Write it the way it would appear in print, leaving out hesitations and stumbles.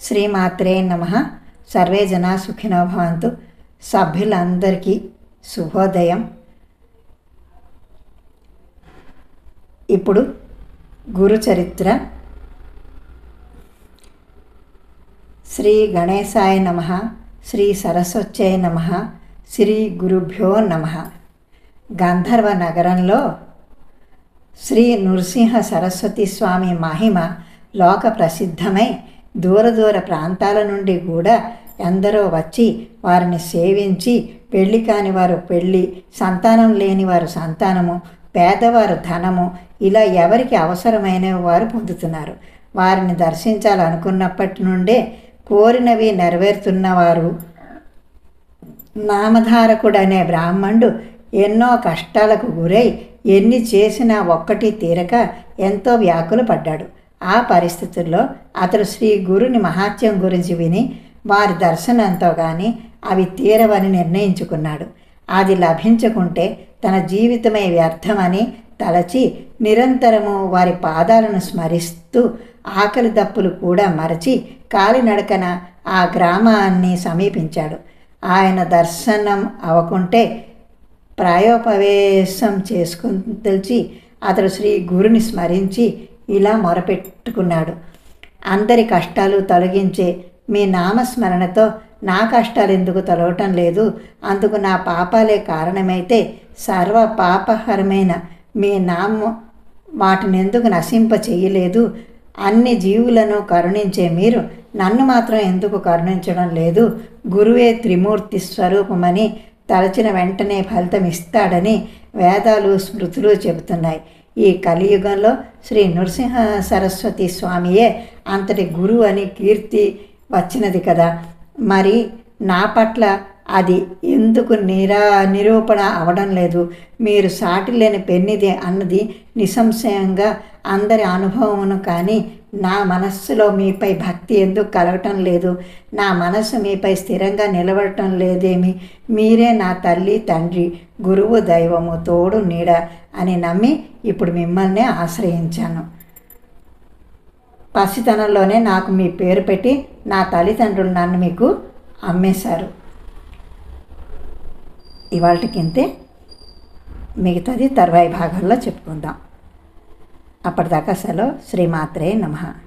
శ్రీమాత్రే నమః. సర్వే జనా సుఖినో భవంతు. సభ్యులందరికీ శుభోదయం. ఇప్పుడు గురు చరిత్ర. శ్రీ గణేశాయ నమః. శ్రీ సరస్వత్యై నమః. శ్రీ గురుభ్యో నమః. గంధర్వ నగరంలో శ్రీ నృసింహ సరస్వతి స్వామి మహిమ లోక ప్రసిద్ధమై దూర ప్రాంతాల నుండి కూడా ఎందరో వచ్చి వారిని సేవించి పెళ్లి కాని వారు పెళ్ళి, సంతానం లేని వారు సంతానము, పేదవారు ధనము, ఇలా ఎవరికి అవసరమైన వారు పొందుతున్నారు. వారిని దర్శించాలనుకున్నప్పటి నుండే కోరినవి నెరవేరుతున్నవారు. నామధారకుడనే బ్రాహ్మణుడు ఎన్నో కష్టాలకు గురై ఎన్ని చేసినా ఒక్కటి తీరక ఎంతో వ్యాకులు పడ్డాడు. ఆ పరిస్థితుల్లో అతడు శ్రీ గురుని మహాత్యం గురించి విని వారి దర్శనంతో కానీ అవి తీరవని నిర్ణయించుకున్నాడు. అది లభించకుంటే తన జీవితమే వ్యర్థమని తలచి నిరంతరము వారి పాదాలను స్మరిస్తూ ఆకలి దప్పులు కూడా మరచి కాలినడకన ఆ గ్రామాన్ని సమీపించాడు. ఆయన దర్శనం అవకుంటే ప్రాయోపవేశం తెలిసి అతడు శ్రీ గురుని స్మరించి ఇలా మొరపెట్టుకున్నాడు. అందరి కష్టాలు తొలగించే మీ నామస్మరణతో నా కష్టాలు ఎందుకు తొలగటం లేదు? అందుకు నా పాపాలే కారణమైతే సర్వ పాపహరమైన మీ నామం వాటిని ఎందుకు నశింప చెయ్యలేదు? అన్ని జీవులను కరుణించే మీరు నన్ను మాత్రం ఎందుకు కరుణించడం లేదు? గురువే త్రిమూర్తి స్వరూపమని తలచిన వెంటనే ఫలితం ఇస్తాడని వేదాలు స్మృతులు చెబుతున్నాయి. ఈ కలియుగంలో శ్రీ నృసింహ సరస్వతి స్వామియే అంతటి గురువు అని కీర్తి వచ్చినది కదా. మరి నా పట్ల అది ఎందుకు నిరూపణ అవడం లేదు? మీరు సాటి లేని పెన్నిది అన్నది నిస్సంశయంగా అందరి అనుభవమును. కానీ నా మనస్సులో మీపై భక్తి ఎందుకు కలగటం లేదు? నా మనస్సు మీపై స్థిరంగా నిలబడటం లేదేమి? మీరే నా తల్లి, తండ్రి, గురువు, దైవము, తోడు, నీడ అని నమ్మి ఇప్పుడు మిమ్మల్నే ఆశ్రయించాను. పసితనంలోనే నాకు మీ పేరు పెట్టి నా తల్లిదండ్రులు నన్ను మీకు అమ్మేశారు. ఇవాళకింతే, మిగతాది తర్వాయి భాగంలో చెప్పుకుందాం. అప్పటిదాకా సెలవు. శ్రీమాత్రే నమః.